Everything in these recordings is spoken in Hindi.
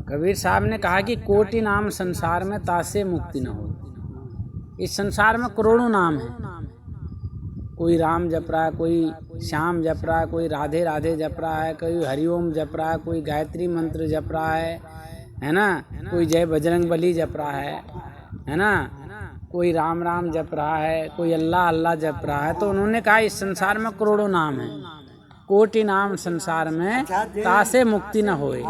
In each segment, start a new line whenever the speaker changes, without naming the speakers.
कबीर साहब ने कहा कि कोटि नाम संसार में तासे मुक्ति न हो। इस संसार में करोड़ों नाम हैं। कोई राम जप रहा है, कोई श्याम जप रहा है, कोई राधे राधे जप रहा है, कोई हरिओम जप रहा है, कोई गायत्री मंत्र जप रहा है ना, कोई जय बजरंग बली जप रहा है ना, कोई राम राम जप रहा है, कोई अल्लाह अल्लाह जप रहा है। तो उन्होंने कहा इस संसार में करोड़ों नाम हैं, कोटि नाम संसार में तासे मुक्ति न होए।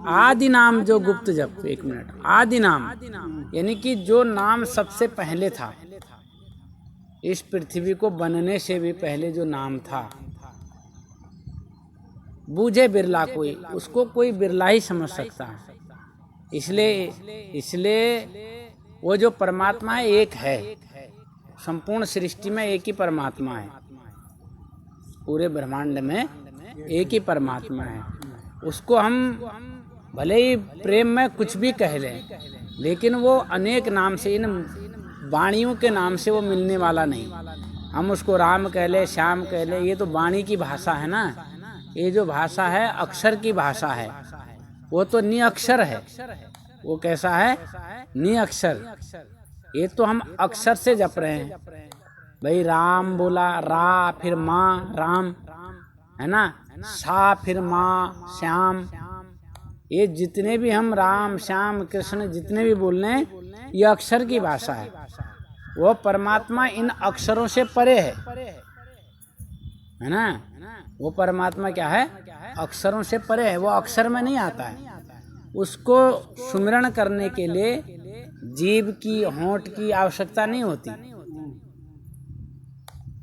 आदि नाम जो गुप्त जप, एक मिनट, आदि नाम यानी कि जो नाम सबसे पहले था, इस पृथ्वी को बनने से भी पहले जो नाम था, बूझे बिरला कोई, उसको कोई बिरला ही समझ सकता है। इसलिए वो जो परमात्मा है एक है, संपूर्ण सृष्टि में एक ही परमात्मा है, पूरे ब्रह्मांड में एक ही परमात्मा है। उसको हम भले ही प्रेम में कुछ भी कह लें, लेकिन वो अनेक नाम से, इन वाणियों के नाम से वो मिलने वाला नहीं। हम उसको राम कह ले, श्याम कह ले, ये तो वाणी की भाषा है ना। ये जो भाषा है अक्षर की भाषा है, वो तो निअक्षर है। वो कैसा है? निअक्षर। ये तो हम अक्षर से जप रहे हैं भाई। राम बोला, रा फिर माँ राम, है ना, सा फिर माँ श्याम। ये जितने भी हम राम श्याम कृष्ण जितने भी बोल रहे हैं, ये अक्षर की भाषा है। वो परमात्मा इन अक्षरों से परे है ना। वो परमात्मा क्या है? अक्षरों से परे है। वो अक्षर में नहीं आता है। उसको सुमिरन करने के लिए जीभ की, होंठ की आवश्यकता नहीं होती,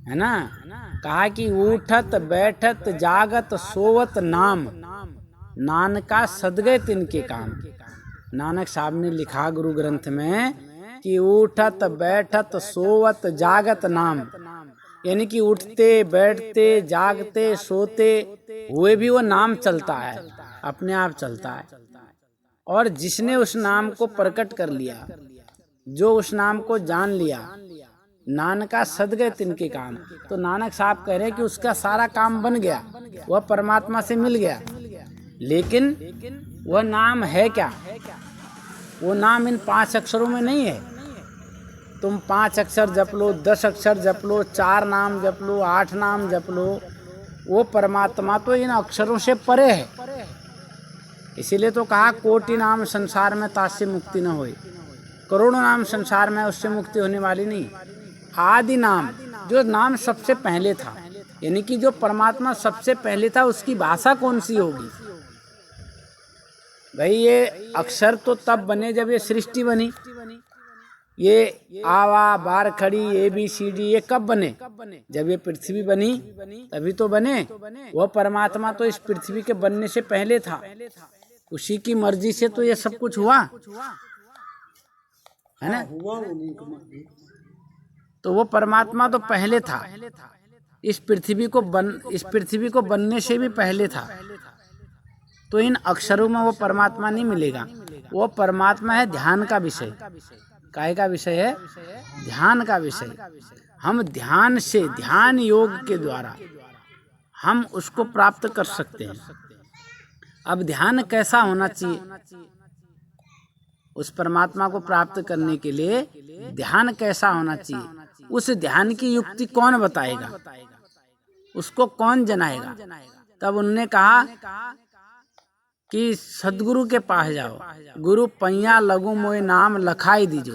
है ना। कहा कि उठत बैठत जागत सोवत नाम, नानका सदगए तिनके काम। नानक साहब ने लिखा गुरु ग्रंथ में कि उठत बैठत सोवत जागत नाम, यानी कि उठते बैठते जागते सोते हुए भी वो नाम चलता है, अपने आप चलता है। और जिसने उस नाम को प्रकट कर लिया, जो उस नाम को जान लिया, नानका सदगए तिनके काम। तो नानक साहब कह रहे हैं कि उसका सारा काम बन गया, वह परमात्मा से मिल गया। लेकिन वह नाम है क्या? वो नाम इन 5 अक्षरों में नहीं है। तुम 5 अक्षर जप लो, 10 अक्षर जप लो, 4 नाम जप लो, 8 नाम जप लो, वो परमात्मा तो इन अक्षरों से परे है। इसीलिए तो कहा कोटि नाम संसार में तासे मुक्ति न होए। करोड़ों नाम संसार में, उससे मुक्ति होने वाली नहीं। आदि नाम, जो नाम सबसे पहले था, यानी कि जो परमात्मा सबसे पहले था, उसकी भाषा कौन सी होगी भाई? ये अक्षर तो तब बने जब ये सृष्टि बनी। ये आवा बार खड़ी ABCD ये कब बने? जब ये पृथ्वी बनी तभी तो बने। वह परमात्मा तो इस पृथ्वी के बनने से पहले था। उसी की मर्जी से तो ये सब कुछ हुआ, है ना। तो वो परमात्मा तो पहले था, इस पृथ्वी को बनने से भी पहले था। तो इन अक्षरों में वो परमात्मा नहीं मिलेगा। वो परमात्मा है ध्यान का विषय। काय का विषय है? ध्यान का विषय। हम ध्यान से, ध्यान योग के द्वारा हम उसको प्राप्त कर सकते हैं। अब ध्यान कैसा होना चाहिए? उस परमात्मा को प्राप्त करने के लिए ध्यान कैसा होना चाहिए? उस ध्यान की युक्ति कौन बताएगा? उसको कौन जनाएगा? तब उन्होंने कहा कि सदगुरु के पास जाओ, गुरु पैया लगू मोए नाम लखाई दीजो।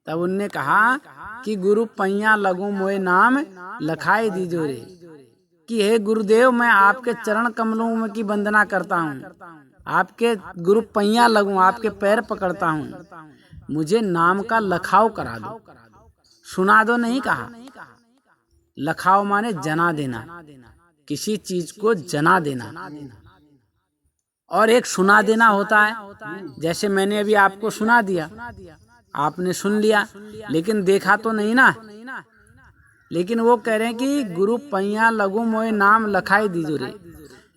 तब उनने कहा कि गुरु पैया लगू मोए नाम लखाई दीजो रे, कि हे गुरुदेव, मैं आपके चरण कमलों में की वंदना करता हूँ, आपके गुरु पैया लगूं, आपके पैर पकड़ता हूँ, मुझे नाम का लखाव करा दो। सुना दो नहीं कहा, लखाव माने जना देना, किसी चीज को जना देना। और एक सुना देना होता है, जैसे मैंने अभी आपको सुना दिया, आपने सुन लिया, लेकिन देखा तो नहीं ना। लेकिन वो कह रहे हैं कि गुरु पैया लगू मोए नाम लखाई दीजो रे।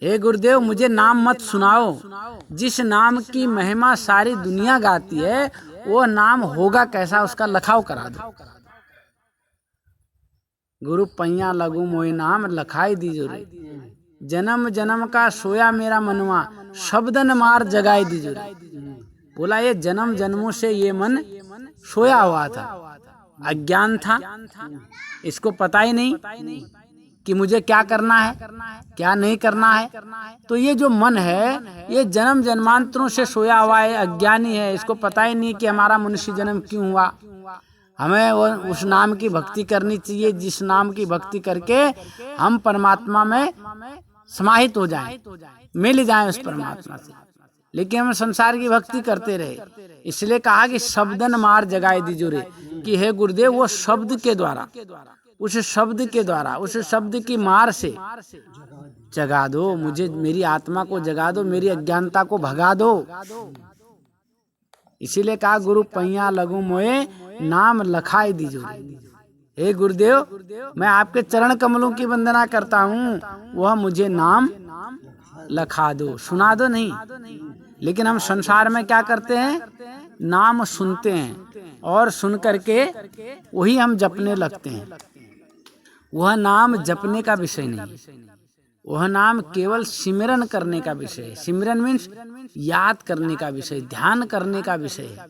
हे गुरुदेव, मुझे नाम मत सुनाओ, जिस नाम की महिमा सारी दुनिया गाती है, वो नाम होगा कैसा, उसका लखाव करा दो। गुरु पैया लगू मोए नाम लखाई दीजो रे, जन्म जन्म का सोया मेरा मनवा, शब्दन मार जगाए दीजुरे। बोला ये जन्म जन्मों से ये मन सोया हुआ था, अज्ञान था, इसको पता ही नहीं कि मुझे क्या करना है क्या नहीं करना है। तो ये जो मन है ये जन्म जन्मांतरों से सोया हुआ है, अज्ञानी है, इसको पता ही नहीं कि हमारा मनुष्य जन्म क्यों हुआ। हमें उस नाम की भक्ति करनी चाहिए जिस नाम की भक्ति करके हम परमात्मा में समाहित हो जाएं, मिल जाएं उस परमात्मा से। लेकिन हम संसार की भक्ति करते रहे, इसलिए कहा कि शब्दन मार जगाए दीजुरे, कि हे गुरुदेव वो शब्द के द्वारा, उस शब्द के द्वारा, उस शब्द की मार से जगा दो मुझे, मेरी आत्मा को जगा दो, मेरी अज्ञानता को भगा दो। इसीलिए कहा गुरु पैया लगू मोए नाम लखाई दीजुरे। हे गुरुदेव मैं आपके चरण कमलों की वंदना करता हूँ, वह मुझे नाम लखा दो, सुना दो नहीं। लेकिन हम संसार में क्या करते हैं, नाम सुनते हैं और सुन करके वही हम जपने लगते हैं। वह नाम जपने का विषय नहीं, वह नाम केवल सिमरन करने का विषय है। सिमरन मीन्स याद करने का विषय, ध्यान करने का विषय है,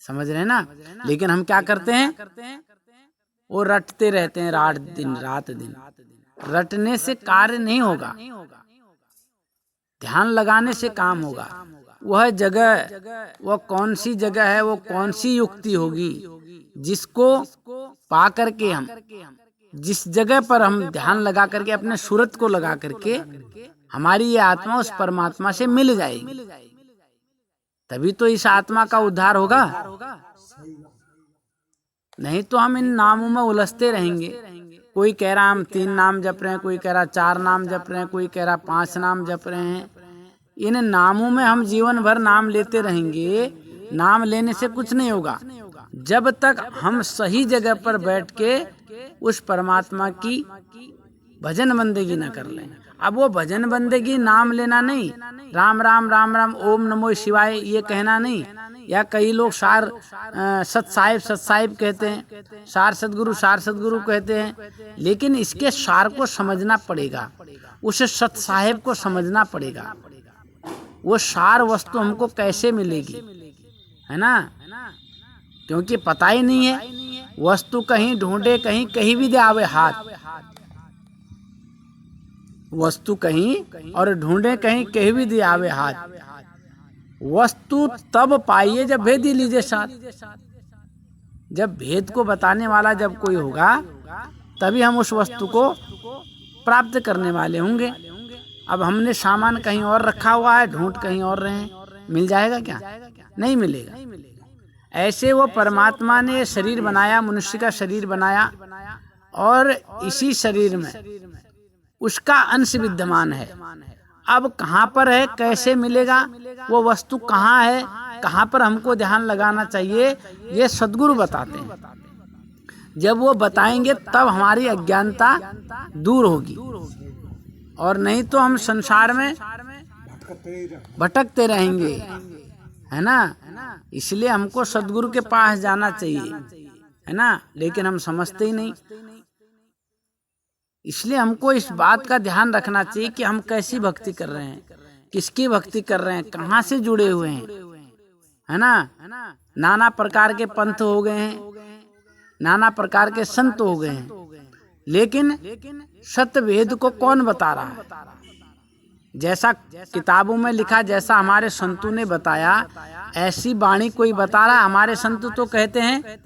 समझ रहे हैं ना। लेकिन हम क्या करते हैं, वो रटते रहते हैं रात दिन। रटने से कार्य नहीं होगा, ध्यान लगाने से काम होगा। वह जगह, वह कौन सी जगह है, वो कौन सी युक्ति होगी जिसको पा करके हम, जिस जगह पर हम ध्यान लगा करके अपने सूरत को लगा करके हमारी ये आत्मा उस परमात्मा से मिल जाएगी, तभी तो इस आत्मा का उद्धार होगा। नहीं तो हम इन नामों में उलझते रहेंगे। कोई कह रहा हम 3 नाम जप रहे हैं, कोई कह रहा 4 नाम जप रहे हैं, कोई कह रहा 5 नाम जप रहे हैं। इन नामों में हम जीवन भर नाम लेते रहेंगे, नाम लेने से कुछ नहीं होगा जब तक हम सही जगह पर बैठ के उस परमात्मा की भजन बंदेगी न कर लें। अब वो भजन बंदेगी नाम लेना नहीं, राम राम राम राम ओम नमो शिवाय ये कहना नहीं, या कई लोग सत साहिब कहते हैं, सार सतगुरु कहते हैं। लेकिन इसके सार को समझना पड़ेगा, उस सत साहिब को समझना पड़ेगा, वो सार वस्तु हमको कैसे मिलेगी, है ना। क्योंकि पता ही नहीं है, वस्तु कहीं ढूंढे कहीं भी दे आवे हाथ, वस्तु कहीं और ढूंढे कहीं भी दे आवे हाथ। वस्तु तब पाइए जब भेद ही लीजिए साथ। जब भेद को बताने वाला जब कोई होगा तभी हम उस वस्तु को प्राप्त करने वाले होंगे। अब हमने सामान कहीं और रखा हुआ है, ढूंढ कहीं और रहे हैं, मिल जाएगा क्या? नहीं मिलेगा। ऐसे वो परमात्मा ने शरीर बनाया, मनुष्य का शरीर बनाया, और इसी शरीर में उसका अंश विद्यमान है। अब कहाँ पर है, कैसे मिलेगा, वो वस्तु कहाँ है, कहाँ पर हमको ध्यान लगाना चाहिए, ये सद्गुरु बताते हैं। जब वो बताएंगे तब हमारी अज्ञानता दूर होगी, और नहीं तो हम संसार में भटकते रहेंगे, है ना। इसलिए हमको सद्गुरु के पास जाना चाहिए, है ना। लेकिन हम समझते ही नहीं। इसलिए हमको इस बात का ध्यान रखना चाहिए कि हम कैसी भक्ति कर रहे हैं, किसकी भक्ति कर रहे हैं, कहाँ से जुड़े हुए हैं, है ना। नाना प्रकार के पंथ हो गए हैं, नाना प्रकार के संत हो गए हैं, लेकिन सत्य वेद को कौन बता रहा है? जैसा किताबों में लिखा, जैसा हमारे संतों ने बताया, ऐसी वाणी कोई बता रहा है? हमारे संत तो कहते हैं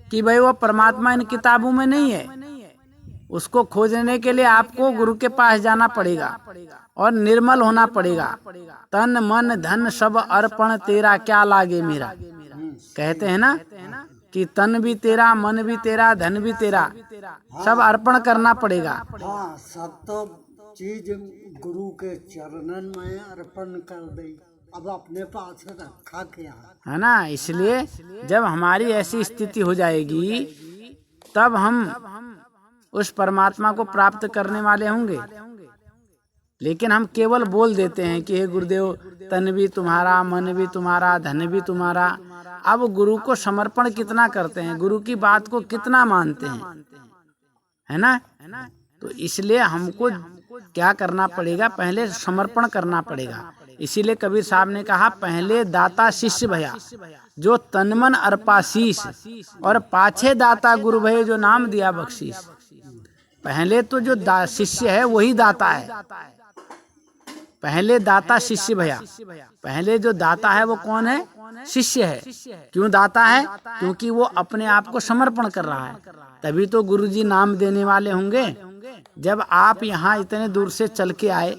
कि भाई वो परमात्मा इन किताबों में नहीं है। उसको खोजने के लिए आपको गुरु के पास जाना पड़ेगा और निर्मल होना पड़ेगा। तन मन धन सब अर्पण तेरा, क्या लागे मेरा। कहते हैं ना कि तन भी तेरा, मन भी तेरा, धन भी तेरा, सब अर्पण करना पड़ेगा।
हाँ, सब तो चीज गुरु के चरणन में अर्पण कर दी, अब अपने पास रखा क्या,
है ना। इसलिए जब हमारी ऐसी स्थिति हो जाएगी तब हम उस परमात्मा को प्राप्त करने वाले होंगे। लेकिन हम केवल बोल देते हैं कि हे गुरुदेव, तन भी तुम्हारा, मन भी तुम्हारा, धन भी तुम्हारा। अब गुरु को समर्पण कितना करते हैं, गुरु की बात को कितना मानते हैं, है ना। तो इसलिए हमको क्या करना पड़ेगा, पहले समर्पण करना पड़ेगा। इसीलिए कबीर साहब ने कहा पहले दाता शिष्य भया जो तन मन अर्पाशीष, और पाछे दाता गुरु भय जो नाम दिया बख्शीश। पहले तो जो शिष्य है वही दाता है। पहले दाता शिष्य भया, पहले जो दाता है वो कौन है? शिष्य है। क्यों दाता है? क्योंकि वो अपने आप को समर्पण कर रहा है, तभी तो गुरुजी नाम देने वाले होंगे। जब आप यहाँ इतने दूर से चल के आए